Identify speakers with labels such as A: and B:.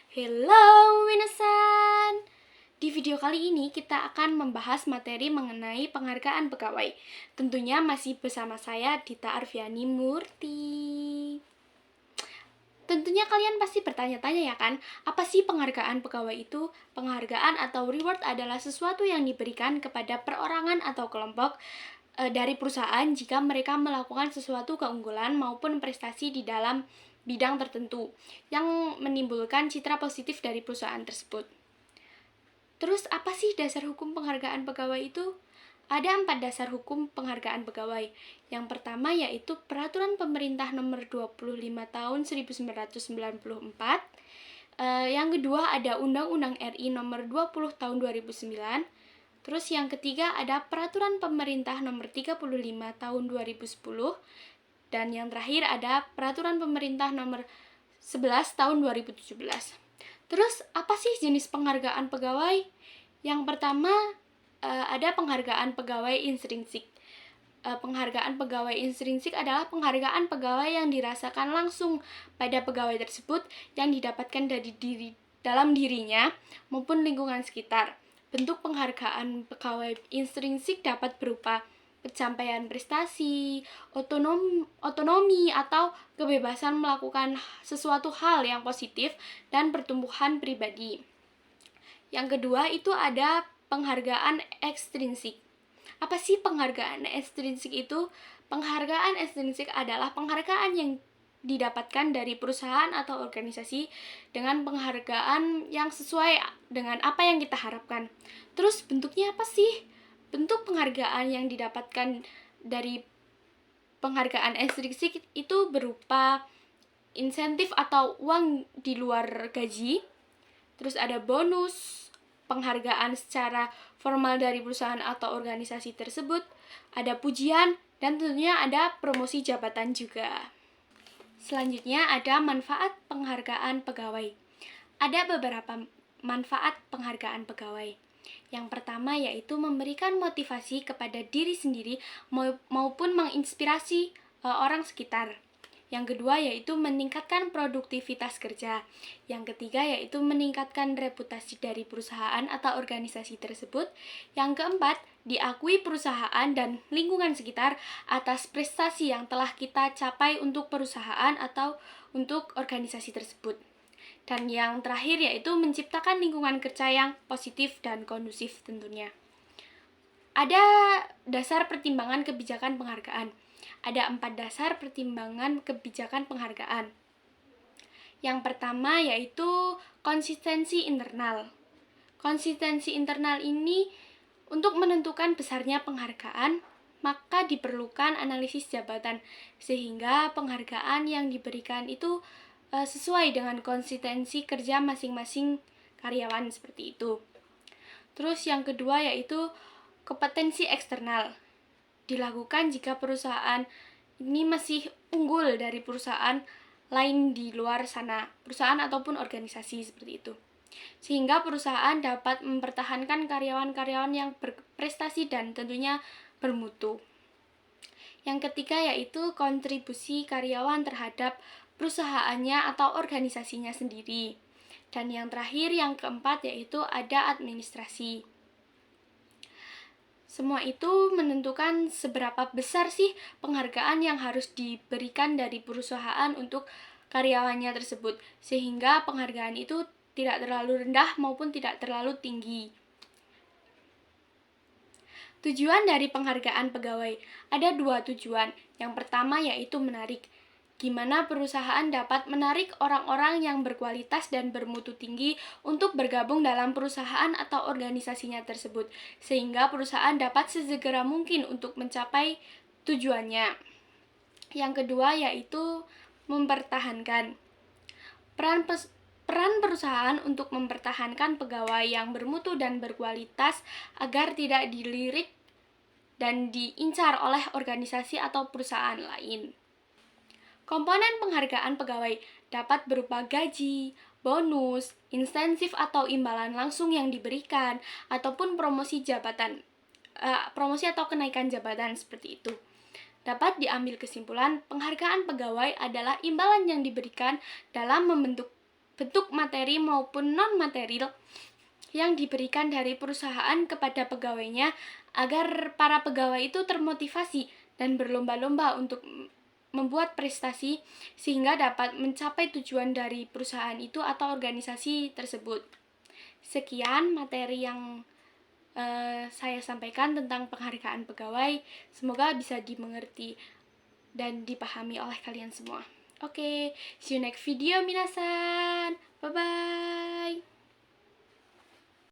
A: Hello, minasan! Di video kali ini kita akan membahas materi mengenai penghargaan pegawai. Tentunya masih bersama saya, Dita Arfiani Murti. Tentunya kalian pasti bertanya-tanya ya kan, apa sih penghargaan pegawai itu? Penghargaan atau reward adalah sesuatu yang diberikan kepada perorangan atau kelompok dari perusahaan jika mereka melakukan sesuatu keunggulan maupun prestasi di dalam bidang tertentu yang menimbulkan citra positif dari perusahaan tersebut. Terus apa sih dasar hukum penghargaan pegawai itu? Ada 4 dasar hukum penghargaan pegawai. Yang pertama yaitu Peraturan Pemerintah Nomor 25 Tahun 1994. Yang kedua ada Undang-Undang RI Nomor 20 Tahun 2009. Terus yang ketiga ada Peraturan Pemerintah Nomor 35 Tahun 2010. Dan yang terakhir ada Peraturan Pemerintah Nomor 11 Tahun 2017. Terus apa sih jenis penghargaan pegawai? Yang pertama ada penghargaan pegawai intrinsik. Penghargaan pegawai intrinsik adalah penghargaan pegawai yang dirasakan langsung pada pegawai tersebut yang didapatkan dari dalam dirinya maupun lingkungan sekitar. Bentuk penghargaan pegawai intrinsik dapat berupa pencapaian prestasi, otonomi atau kebebasan melakukan sesuatu hal yang positif dan pertumbuhan pribadi. Yang kedua itu ada penghargaan ekstrinsik. Apa sih penghargaan ekstrinsik itu? Penghargaan ekstrinsik adalah penghargaan yang didapatkan dari perusahaan atau organisasi dengan penghargaan yang sesuai dengan apa yang kita harapkan. Terus bentuknya apa sih? Bentuk penghargaan yang didapatkan dari penghargaan ekstrinsik itu berupa insentif atau uang di luar gaji. Terus ada bonus, penghargaan secara formal dari perusahaan atau organisasi tersebut, ada pujian, dan tentunya ada promosi jabatan juga. Selanjutnya ada manfaat penghargaan pegawai. Ada beberapa manfaat penghargaan pegawai. Yang pertama yaitu memberikan motivasi kepada diri sendiri maupun menginspirasi orang sekitar. Yang kedua yaitu meningkatkan produktivitas kerja. Yang ketiga yaitu meningkatkan reputasi dari perusahaan atau organisasi tersebut. Yang keempat, diakui perusahaan dan lingkungan sekitar atas prestasi yang telah kita capai untuk perusahaan atau untuk organisasi tersebut. Dan yang terakhir yaitu menciptakan lingkungan kerja yang positif dan kondusif tentunya. Ada dasar pertimbangan kebijakan penghargaan. Ada 4 dasar pertimbangan kebijakan penghargaan. Yang pertama yaitu konsistensi internal. Konsistensi internal ini untuk menentukan besarnya penghargaan, maka diperlukan analisis jabatan sehingga penghargaan yang diberikan itu sesuai dengan konsistensi kerja masing-masing karyawan seperti itu. Terus yang kedua yaitu kompetensi eksternal. Dilakukan jika perusahaan ini masih unggul dari perusahaan lain di luar sana, perusahaan ataupun organisasi seperti itu. Sehingga perusahaan dapat mempertahankan karyawan-karyawan yang berprestasi dan tentunya bermutu. Yang ketiga yaitu kontribusi karyawan terhadap perusahaannya atau organisasinya sendiri. Dan yang terakhir, yang keempat yaitu ada administrasi. Semua itu menentukan seberapa besar sih penghargaan yang harus diberikan dari perusahaan untuk karyawannya tersebut, sehingga penghargaan itu tidak terlalu rendah maupun tidak terlalu tinggi. Tujuan dari penghargaan pegawai ada 2 tujuan. Yang pertama yaitu menarik. Gimana perusahaan dapat menarik orang-orang yang berkualitas dan bermutu tinggi untuk bergabung dalam perusahaan atau organisasinya tersebut, sehingga perusahaan dapat sesegera mungkin untuk mencapai tujuannya. Yang kedua yaitu mempertahankan. Peran perusahaan untuk mempertahankan pegawai yang bermutu dan berkualitas agar tidak dilirik dan diincar oleh organisasi atau perusahaan lain. Komponen penghargaan pegawai dapat berupa gaji, bonus, insentif atau imbalan langsung yang diberikan, ataupun promosi atau kenaikan jabatan seperti itu. Dapat diambil kesimpulan, penghargaan pegawai adalah imbalan yang diberikan dalam membentuk bentuk materi maupun non-material yang diberikan dari perusahaan kepada pegawainya agar para pegawai itu termotivasi dan berlomba-lomba untuk membuat prestasi sehingga dapat mencapai tujuan dari perusahaan itu atau organisasi tersebut. Sekian materi yang saya sampaikan tentang penghargaan pegawai. Semoga bisa dimengerti dan dipahami oleh kalian semua. Oke, see you next video minasan. Bye bye.